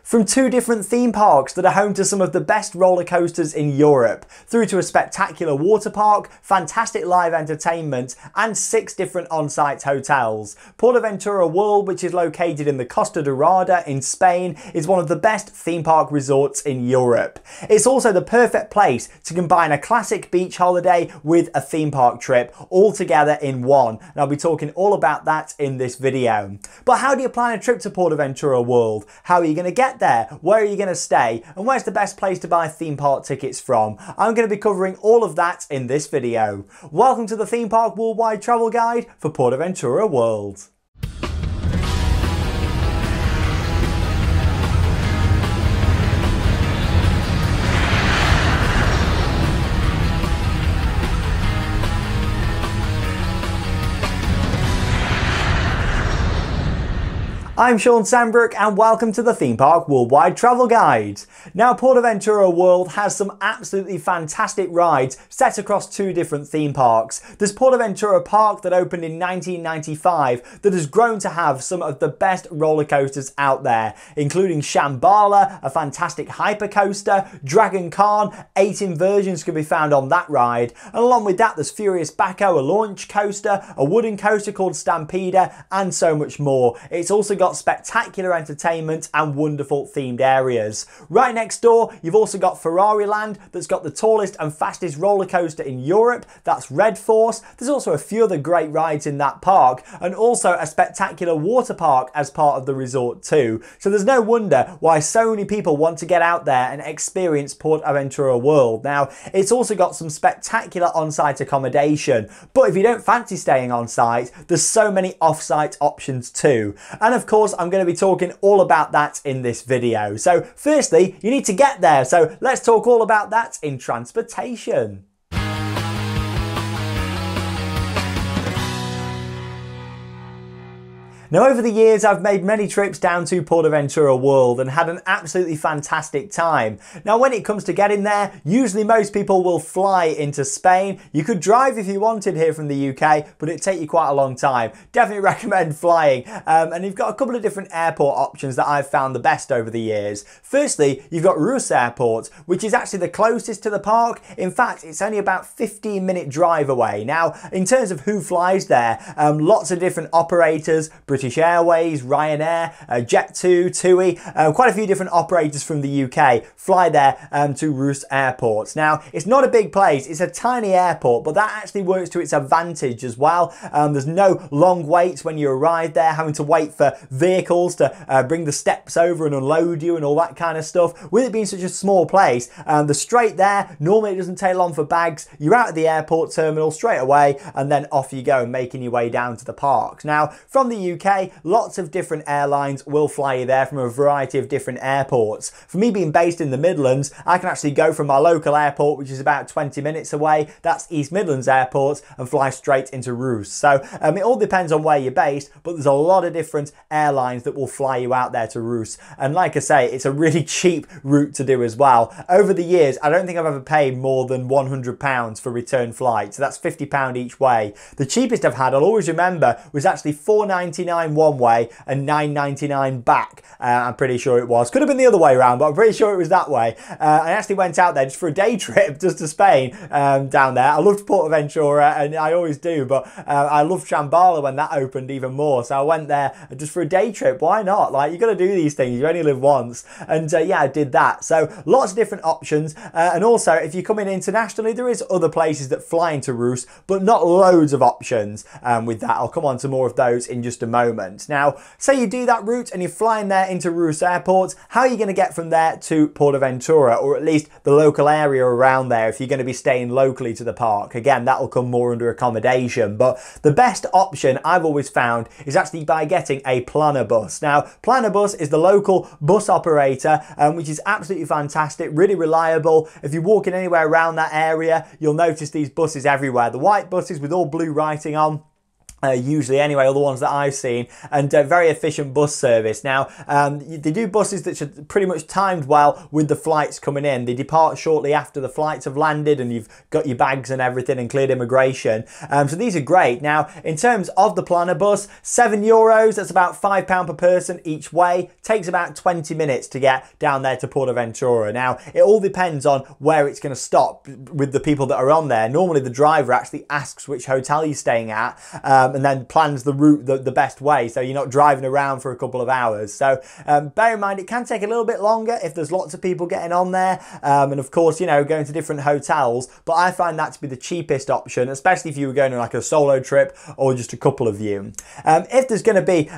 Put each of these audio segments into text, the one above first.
From two different theme parks that are home to some of the best roller coasters in Europe, through to a spectacular water park, fantastic live entertainment, and 6 different on-site hotels, PortAventura World, which is located in the Costa Dorada in Spain, is one of the best theme park resorts in Europe. It's also the perfect place to combine a classic beach holiday with a theme park trip all together in one, and I'll be talking all about that in this video. But how do you plan a trip to PortAventura World? How are you going to get there? Where are you going to stay? And where's the best place to buy theme park tickets from? I'm going to be covering all of that in this video. Welcome to the Theme Park Worldwide Travel Guide for PortAventura World. I'm Sean Sandbrook and welcome to the Theme Park Worldwide Travel Guide. Now, PortAventura World has some absolutely fantastic rides set across 2 different theme parks. There's PortAventura Park that opened in 1995 that has grown to have some of the best roller coasters out there, including Shambhala, a fantastic hypercoaster, Dragon Khan, 8 inversions can be found on that ride, and along with that there's Furious Baco, a launch coaster, a wooden coaster called Stampeder, and so much more. It's also got spectacular entertainment and wonderful themed areas. Right next door, you've also got Ferrari Land that's got the tallest and fastest roller coaster in Europe. That's Red Force. There's also a few other great rides in that park, and also a spectacular water park as part of the resort too. So there's no wonder why so many people want to get out there and experience PortAventura World. Now, it's also got some spectacular on-site accommodation, but if you don't fancy staying on site, there's so many off-site options too. And of course, I'm going to be talking all about that in this video. So firstly, you need to get there. So let's talk all about that in transportation. Now, over the years, I've made many trips down to PortAventura World and had an absolutely fantastic time. Now, when it comes to getting there, usually most people will fly into Spain. You could drive if you wanted here from the UK, but it'd take you quite a long time. Definitely recommend flying. And you've got a couple of different airport options that I've found the best over the years. Firstly, you've got Reus Airport, which is actually the closest to the park. In fact, it's only about 15-minute drive away. Now, in terms of who flies there, lots of different operators, British Airways, Ryanair, Jet2, TUI, quite a few different operators from the UK fly there to Reus Airport. Now, it's not a big place, it's a tiny airport, but that actually works to its advantage as well. There's no long waits when you arrive there, having to wait for vehicles to bring the steps over and unload you and all that kind of stuff. With it being such a small place, the straight there, normally it doesn't take long for bags. You're out at the airport terminal straight away, and then off you go, making your way down to the park. Now, from the UK, lots of different airlines will fly you there from a variety of different airports. For me being based in the Midlands, I can actually go from my local airport, which is about 20 minutes away, that's East Midlands Airport, and fly straight into Reus. So it all depends on where you're based, but there's a lot of different airlines that will fly you out there to Reus. And like I say, it's a really cheap route to do as well. Over the years, I don't think I've ever paid more than £100 for return flights. So that's £50 each way. The cheapest I've had, I'll always remember, was actually £4.99 one way and £9.99 back. I'm pretty sure it was. Could have been the other way around, but I'm pretty sure it was that way. I actually went out there just for a day trip just to Spain down there. I loved PortAventura, and I always do, but I loved Shambhala when that opened even more. So I went there just for a day trip. Why not? Like, you got to do these things. You only live once. And yeah, I did that. So lots of different options. And also, if you're coming internationally, there is other places that fly into Reus, but not loads of options with that. I'll come on to more of those in just a moment. Now, say you do that route and you're flying there into Reus Airport, how are you going to get from there to PortAventura, or at least the local area around there if you're going to be staying locally to the park? Again, that'll come more under accommodation, but the best option I've always found is actually by getting a planner bus. Now, planner bus is the local bus operator, which is absolutely fantastic, really reliable. If you're walking anywhere around that area, you'll notice these buses everywhere. The white buses with all blue writing on. usually anyway, all the ones that I've seen, and very efficient bus service. Now, they do buses that are pretty much timed well with the flights coming in. They depart shortly after the flights have landed and you've got your bags and everything and cleared immigration. So these are great. Now, in terms of the planner bus, €7, that's about £5 per person each way. Takes about 20 minutes to get down there to PortAventura. Now, it all depends on where it's going to stop with the people that are on there. Normally, the driver actually asks which hotel you're staying at, and then plans the route the best way, so you're not driving around for a couple of hours. So bear in mind, it can take a little bit longer if there's lots of people getting on there, and of course, you know, going to different hotels, but I find that to be the cheapest option, especially if you were going on like a solo trip or just a couple of you. If there's going to be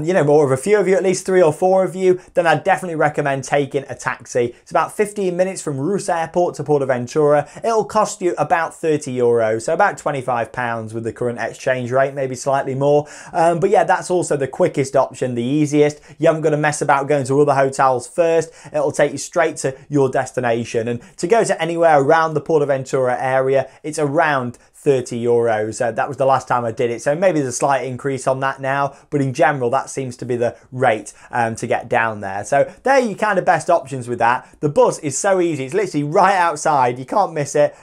you know, more of a few of you, at least 3 or 4 of you, then I'd definitely recommend taking a taxi. It's about 15 minutes from Roos Airport to PortAventura. It'll cost you about €30, so about £25 with the current exchange rate, maybe slightly more. But yeah, that's also the quickest option, the easiest. You haven't got to mess about going to other hotels first. It'll take you straight to your destination. And to go to anywhere around the PortAventura area, it's around €30. That was the last time I did it, so maybe there's a slight increase on that now, but in general that seems to be the rate to get down there. So there are your kind of best options with that. The bus is so easy, it's literally right outside, you can't miss it.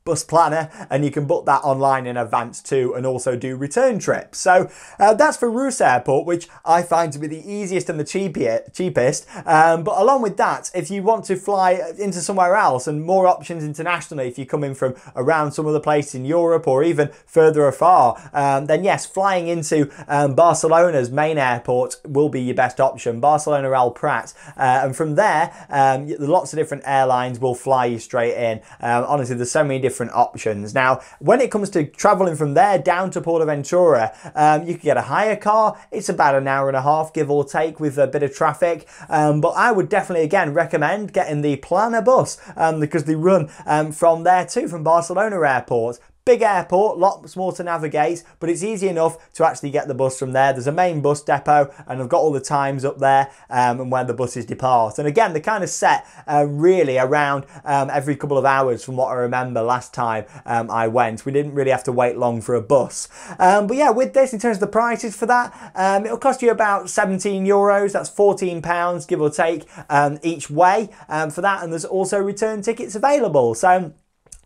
Bus planner, and you can book that online in advance too, and also do return trips. So that's for Roos Airport, which I find to be the easiest and the cheapest. But along with that, if you want to fly into somewhere else and more options internationally, if you're coming from around some other place in Europe or even further afar, then yes, flying into Barcelona's main airport will be your best option, Barcelona El Prat. And from there, lots of different airlines will fly you straight in. Honestly, there's so many different options. Now, when it comes to traveling from there down to PortAventura, you can get a hire car. It's about an hour and a half, give or take, with a bit of traffic. But I would definitely, again, recommend getting the planner bus because they run from there too, from Barcelona Airport. Big airport, lots more to navigate, but it's easy enough to actually get the bus from there. There's a main bus depot, and I've got all the times up there and when the buses depart. And again, they're kind of set really around every couple of hours from what I remember last time I went. We didn't really have to wait long for a bus. But yeah, with this, in terms of the prices for that, it'll cost you about €17. That's £14, give or take, each way for that. And there's also return tickets available. So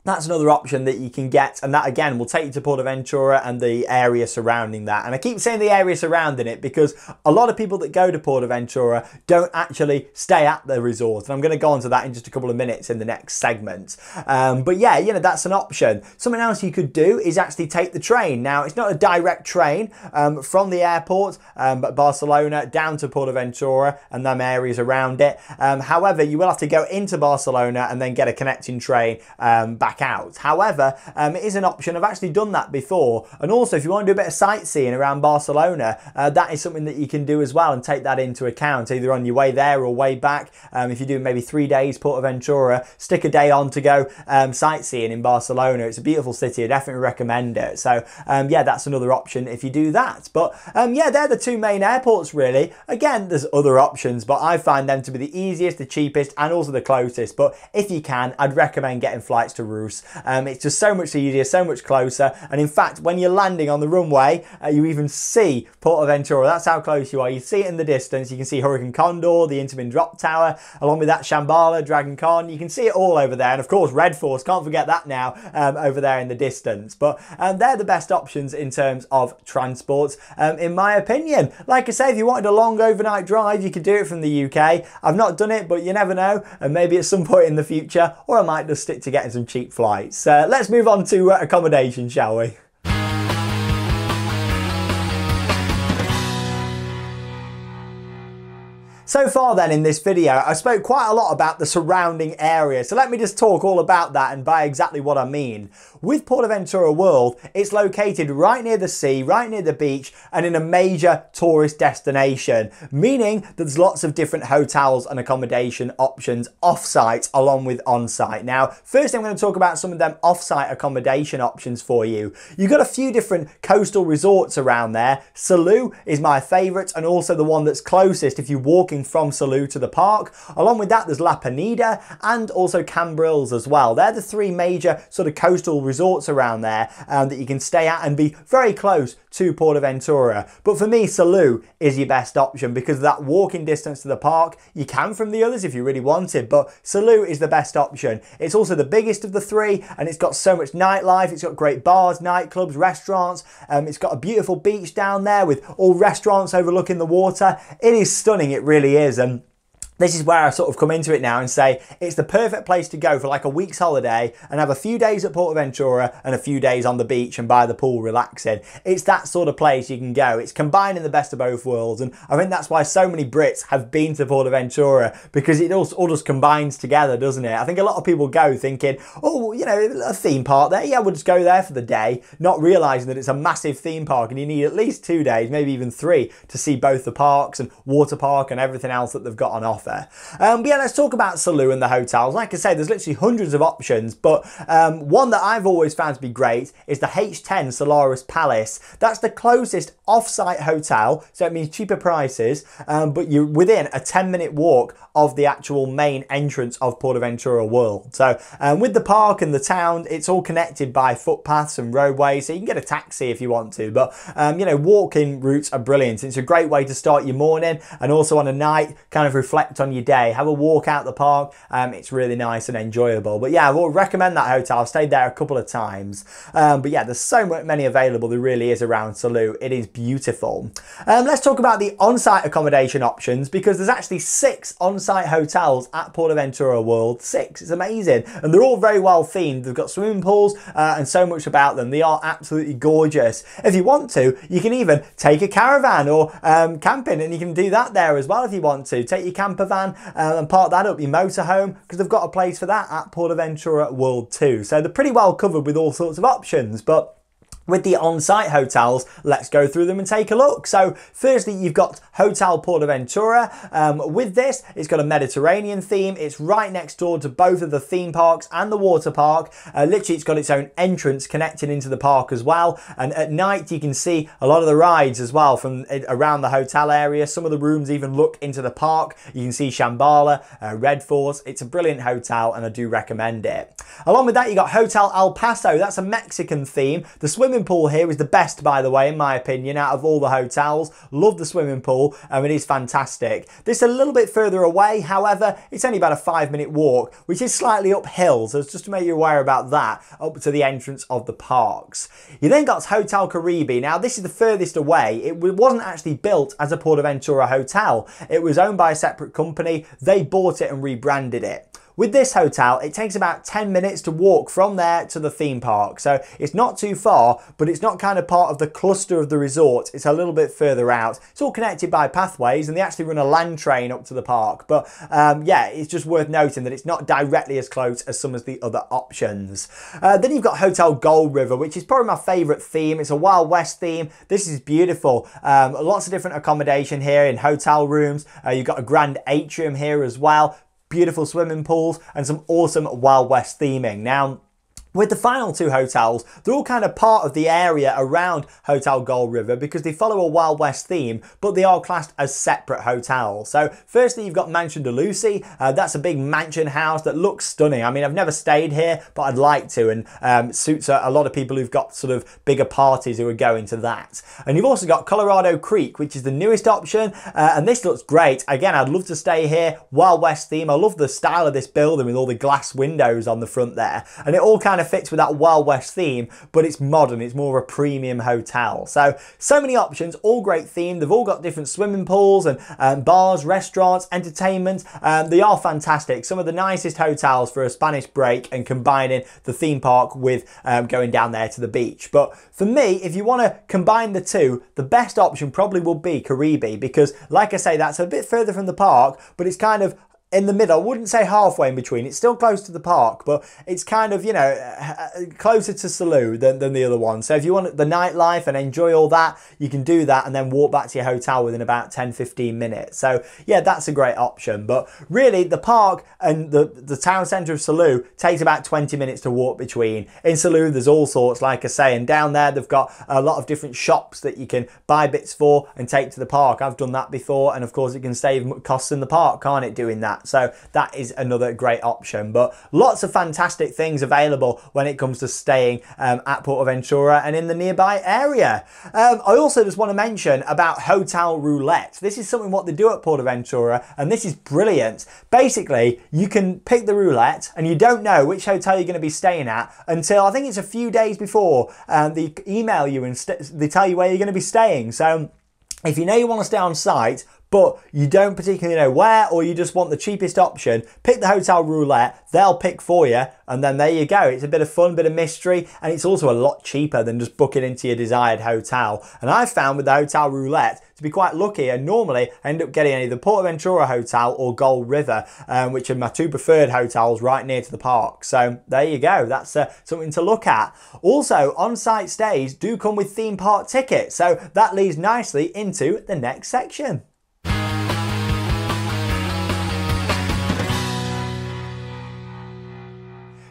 that's another option that you can get, and that again will take you to PortAventura and the area surrounding that. And I keep saying the area surrounding it because a lot of people that go to PortAventura don't actually stay at the resort, and I'm going to go on to that in just a couple of minutes in the next segment. But yeah, you know, that's an option. Something else you could do is actually take the train. Now, it's not a direct train from the airport, but Barcelona down to PortAventura and them areas around it. However, you will have to go into Barcelona and then get a connecting train back out. However, it is an option. I've actually done that before, and also if you want to do a bit of sightseeing around Barcelona, that is something that you can do as well and take that into account, either on your way there or way back. If you do maybe 3 days PortAventura, stick a day on to go sightseeing in Barcelona. It's a beautiful city, I definitely recommend it. So yeah, that's another option if you do that. But yeah, they're the 2 main airports really. Again, there's other options, but I find them to be the easiest, the cheapest, and also the closest. But if you can, I'd recommend getting flights to Roos. It's just so much easier, so much closer, and in fact when you're landing on the runway, you even see PortAventura. That's how close you are. You see it in the distance. You can see Hurricane Condor, the Intamin Drop Tower, along with that Shambhala, Dragon Con. You can see it all over there, and of course Red Force, can't forget that now, over there in the distance. But they're the best options in terms of transport, in my opinion. Like I say, if you wanted a long overnight drive, you could do it from the UK. I've not done it, but you never know, and maybe at some point in the future, or I might just stick to getting some cheap flights. Let's move on to accommodation, shall we? So far then in this video, I spoke quite a lot about the surrounding area, so let me just talk all about that and by exactly what I mean. With PortAventura World, it's located right near the sea, right near the beach, and in a major tourist destination, meaning that there's lots of different hotels and accommodation options off-site along with on-site. Now, first I'm going to talk about some of them off-site accommodation options for you. You've got a few different coastal resorts around there. Salou is my favourite, and also the one that's closest if you're walking from Salou to the park. Along with that, there's La Penida and also Cambrils as well. They're the three major sort of coastal resorts around there that you can stay at and be very close to PortAventura. But for me, Salou is your best option because of that walking distance to the park. You can from the others if you really wanted, but Salou is the best option. It's also the biggest of the three, and it's got so much nightlife. It's got great bars, nightclubs, restaurants. It's got a beautiful beach down there with all restaurants overlooking the water. It is stunning, it really is. And this is where I sort of come into it now and say it's the perfect place to go for like a week's holiday and have a few days at PortAventura and a few days on the beach and by the pool relaxing. It's that sort of place you can go. It's combining the best of both worlds, and I think that's why so many Brits have been to PortAventura, because it all just combines together, doesn't it? I think a lot of people go thinking, oh, you know, a theme park there, yeah, we'll just go there for the day, not realising that it's a massive theme park and you need at least 2 days, maybe even 3, to see both the parks and water park and everything else that they've got on offer. But yeah, let's talk about Salou and the hotels. Like I say, there's literally hundreds of options, but one that I've always found to be great is the H10 Solaris Palace. That's the closest off-site hotel, so it means cheaper prices, but you're within a 10-minute walk of the actual main entrance of PortAventura World. So with the park and the town, it's all connected by footpaths and roadways, so you can get a taxi if you want to, but you know, walking routes are brilliant. It's a great way to start your morning and also on a night kind of reflect on your day, have a walk out the park. It's really nice and enjoyable. But yeah, I would recommend that hotel. I've stayed there a couple of times, but yeah, there's so many available. There really is around Salou. It is beautiful. Let's talk about the on-site accommodation options, because there's actually 6 on-site hotels at PortAventura World. 6, it's amazing, and they're all very well themed. They've got swimming pools and so much about them. They are absolutely gorgeous. If you want to, you can even take a caravan or camping, and you can do that there as well if you want to. Take your camper van and park that up, your motorhome, because they've got a place for that at PortAventura World too. So they're pretty well covered with all sorts of options. But with the on-site hotels, let's go through them and take a look. So firstly, you've got Hotel PortAventura. With this, it's got a Mediterranean theme. It's right next door to both of the theme parks and the water park. Literally, it's got its own entrance connecting into the park as well. And at night, you can see a lot of the rides as well from around the hotel area. Some of the rooms even look into the park. You can see Shambhala, Red Force. It's a brilliant hotel and I do recommend it. Along with that, you got Hotel El Paso. That's a Mexican theme. The swimming pool here is the best, by the way, in my opinion, out of all the hotels. Love the swimming pool. It is fantastic. This is a little bit further away, however, it's only about a 5-minute walk, which is slightly uphill, so just to make you aware about that, up to the entrance of the parks. You then got Hotel Caribe. Now, this is the furthest away. It wasn't actually built as a PortAventura hotel. It was owned by a separate company. They bought it and rebranded it. With this hotel, it takes about 10 minutes to walk from there to the theme park. So it's not too far, but it's not kind of part of the cluster of the resort. It's a little bit further out. It's all connected by pathways, and they actually run a land train up to the park. But yeah, it's just worth noting that it's not directly as close as some of the other options. Then you've got Hotel Gold River, which is probably my favorite theme. It's a Wild West theme. This is beautiful. Lots of different accommodation here in hotel rooms. You've got a grand atrium here as well. Beautiful swimming pools and some awesome Wild West theming. Now, with the final 2 hotels, they're all kind of part of the area around Hotel Gold River because they follow a Wild West theme, but they are classed as separate hotels. So firstly, you've got Mansion de Lucy. That's a big mansion house that looks stunning. I mean, I've never stayed here, but I'd like to, and suits a lot of people who've got sort of bigger parties who are going to that. And you've also got Colorado Creek, which is the newest option, and this looks great. Again, I'd love to stay here. Wild West theme. I love the style of this building with all the glass windows on the front there, and it all kind of fits with that Wild West theme, but it's modern. It's more of a premium hotel. So many options, all great themed. They've all got different swimming pools and bars, restaurants, entertainment. They are fantastic. Some of the nicest hotels for a Spanish break and combining the theme park with going down there to the beach. But for me, if you want to combine the two, the best option probably will be Caribe because, like I say, that's a bit further from the park, but it's kind of in the middle. I wouldn't say halfway in between. It's still close to the park, but it's kind of, you know, closer to Salou than the other one. So if you want the nightlife and enjoy all that, you can do that and then walk back to your hotel within about 10-15 minutes. So yeah, that's a great option. But really, the park and the town centre of Salou takes about 20 minutes to walk between. In Salou, there's all sorts, like I say, and down there they've got a lot of different shops that you can buy bits for and take to the park. I've done that before, and of course it can save costs in the park, can't it, doing that? So that is another great option. But lots of fantastic things available when it comes to staying at PortAventura and in the nearby area. I also just want to mention about hotel roulette. This is something what they do at PortAventura, and this is brilliant. Basically, you can pick the roulette and you don't know which hotel you're going to be staying at until I think it's a few days before they email you and they tell you where you're going to be staying. So if you know you want to stay on site, but you don't particularly know where, or you just want the cheapest option, pick the hotel roulette, they'll pick for you, and then there you go. It's a bit of fun, bit of mystery, and it's also a lot cheaper than just booking into your desired hotel. And I've found with the hotel roulette to be quite lucky, and normally I end up getting either PortAventura Hotel or Gold River, which are my two preferred hotels right near to the park. So there you go, that's something to look at. Also, on-site stays do come with theme park tickets, so that leads nicely into the next section.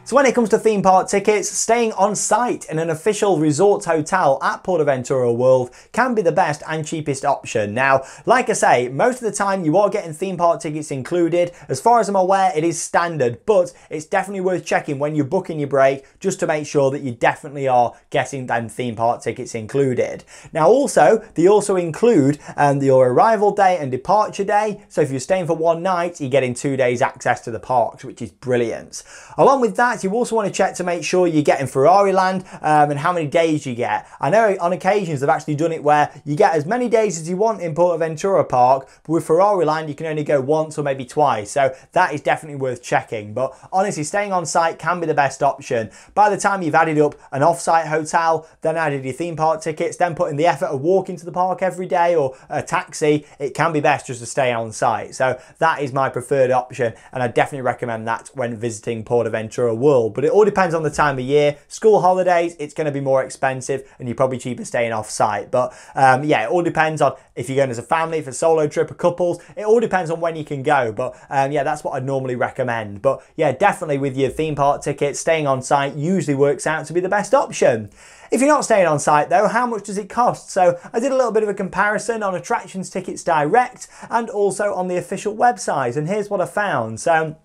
So when it comes to theme park tickets, staying on site in an official resort hotel at PortAventura World can be the best and cheapest option. Now, like I say, most of the time you are getting theme park tickets included. As far as I'm aware, it is standard, but it's definitely worth checking when you're booking your break just to make sure that you definitely are getting them theme park tickets included. Now also, they also include your arrival day and departure day. So if you're staying for one night, you're getting 2 days access to the parks, which is brilliant. Along with that, you also want to check to make sure you're getting Ferrari Land and how many days you get. I know on occasions they've actually done it where you get as many days as you want in PortAventura Park, but with Ferrari Land you can only go once or maybe twice, so that is definitely worth checking. But honestly, staying on site can be the best option. By the time you've added up an off-site hotel, then added your theme park tickets, then put in the effort of walking to the park every day or a taxi, it can be best just to stay on site. So that is my preferred option, and I definitely recommend that when visiting PortAventura World. But it all depends on the time of year. School holidays, it's going to be more expensive and you're probably cheaper staying off site. But yeah, it all depends on if you're going as a family, for a solo trip, or couples. It all depends on when you can go. But yeah, that's what I'd normally recommend. But yeah, definitely with your theme park tickets, staying on site usually works out to be the best option. If you're not staying on site though, how much does it cost? So I did a little bit of a comparison on Attractions Tickets Direct and also on the official website, and here's what I found. So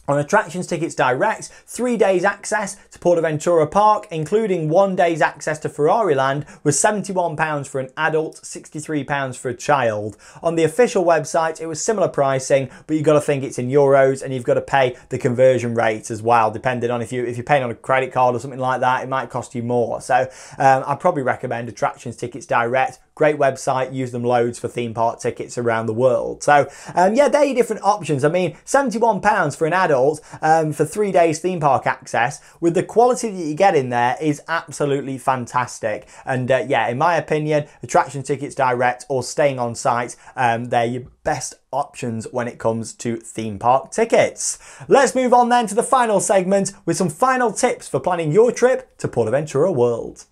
on Attractions Tickets Direct, 3 days access to PortAventura Park, including 1 day's access to Ferrari Land, was £71 for an adult, £63 for a child. On the official website, it was similar pricing, but you've got to think it's in euros and you've got to pay the conversion rate as well, depending on if you're paying on a credit card or something like that, it might cost you more. So I'd probably recommend Attractions Tickets Direct. Great website, use them loads for theme park tickets around the world. So yeah, there are your different options. I mean, £71 for an adult for 3 days theme park access with the quality that you get in there is absolutely fantastic. And yeah, in my opinion, Attraction Tickets Direct or staying on site, they're your best options when it comes to theme park tickets. Let's move on then to the final segment with some final tips for planning your trip to PortAventura World.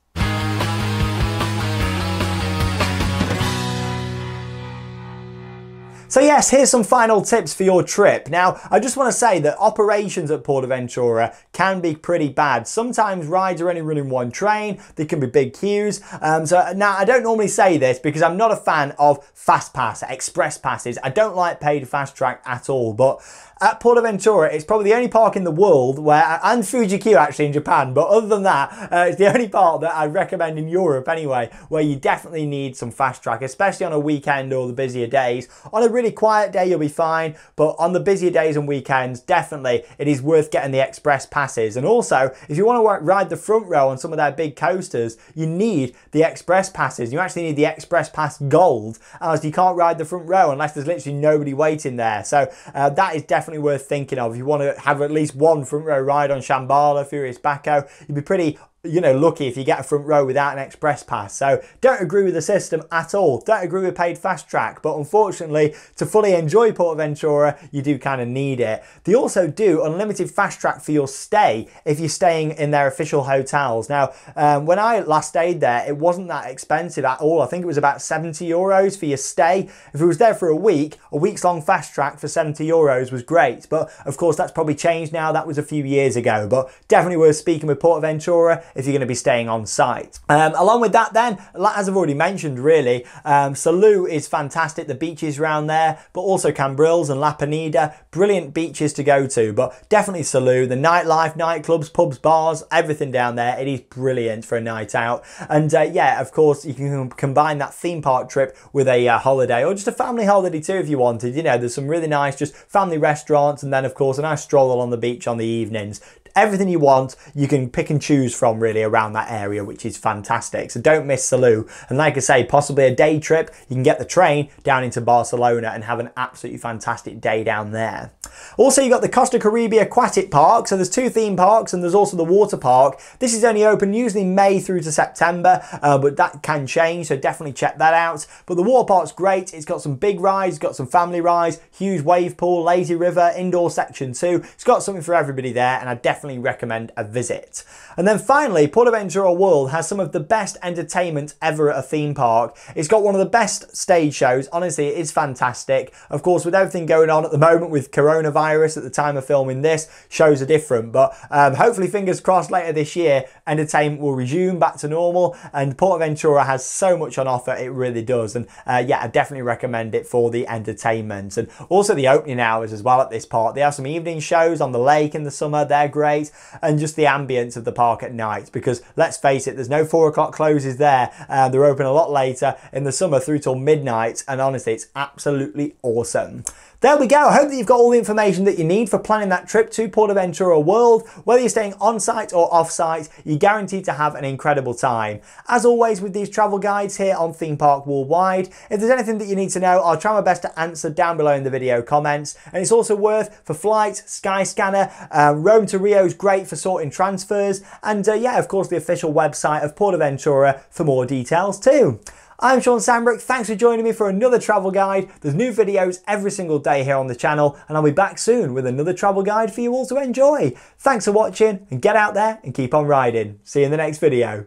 So yes, here's some final tips for your trip. Now, I just want to say that operations at PortAventura can be pretty bad. Sometimes rides are only running one train, there can be big queues. So now I don't normally say this because I'm not a fan of fast pass, express passes. I don't like paid fast track at all, but at PortAventura, it's probably the only park in the world where, and Fuji-Q actually in Japan, but other than that, it's the only park that I recommend in Europe anyway, where you definitely need some fast track, especially on a weekend or the busier days. On a really quiet day, you'll be fine, but on the busier days and weekends, definitely it is worth getting the express passes. And also, if you want to ride the front row on some of their big coasters, you need the express passes. You actually need the express pass gold, as you can't ride the front row unless there's literally nobody waiting there. So that is definitely worth thinking of. If you want to have at least one front row ride on Shambhala, Furious Baco, you'd be pretty lucky if you get a front row without an express pass. So don't agree with the system at all. Don't agree with paid fast track, but unfortunately to fully enjoy PortAventura you do kind of need it. They also do unlimited fast track for your stay if you're staying in their official hotels. Now when I last stayed there, it wasn't that expensive at all. I think it was about 70 euros for your stay. If it was there for a week's long fast track for 70 euros was great, but of course that's probably changed now. That was a few years ago, but definitely worth speaking with PortAventura if you're going to be staying on site. Along with that then, as I've already mentioned really, Salou is fantastic, the beaches around there, but also Cambrils and La Penida, brilliant beaches to go to, but definitely Salou, the nightlife, nightclubs, pubs, bars, everything down there, it is brilliant for a night out. And yeah, of course you can combine that theme park trip with a holiday, or just a family holiday too if you wanted. There's some really nice just family restaurants, and then of course a nice stroll along the beach on the evenings. Everything you want, you can pick and choose from really around that area, which is fantastic. So don't miss Salou. And like I say, possibly a day trip, you can get the train down into Barcelona and have an absolutely fantastic day down there. Also, you've got the Costa Caribe Aquatic Park. So there's 2 theme parks and there's also the water park. This is only open usually May through to September, but that can change, so definitely check that out. But the water park's great. It's got some big rides, got some family rides, huge wave pool, lazy river, indoor section too. It's got something for everybody there, and I definitely recommend a visit. And then finally, PortAventura World has some of the best entertainment ever at a theme park. It's got one of the best stage shows. Honestly, it is fantastic. Of course, with everything going on at the moment with coronavirus at the time of filming this, shows are different, but hopefully, fingers crossed, later this year entertainment will resume back to normal, and PortAventura has so much on offer, it really does. And yeah, I definitely recommend it for the entertainment, and also the opening hours as well at this park. They have some evening shows on the lake in the summer, they're great. And just the ambience of the park at night, because let's face it, there's no 4 o'clock closes there. They're open a lot later in the summer through till midnight, and honestly it's absolutely awesome. There we go. I hope that you've got all the information that you need for planning that trip to PortAventura World. Whether you're staying on site or off site, you're guaranteed to have an incredible time. As always with these travel guides here on Theme Park Worldwide, if there's anything that you need to know, I'll try my best to answer down below in the video comments. And it's also worth for flights, Skyscanner, Rome to Rio is great for sorting transfers, and yeah, of course the official website of PortAventura for more details too. I'm Sean Sandbrook, thanks for joining me for another travel guide. There's new videos every single day here on the channel, and I'll be back soon with another travel guide for you all to enjoy. Thanks for watching, and get out there and keep on riding. See you in the next video.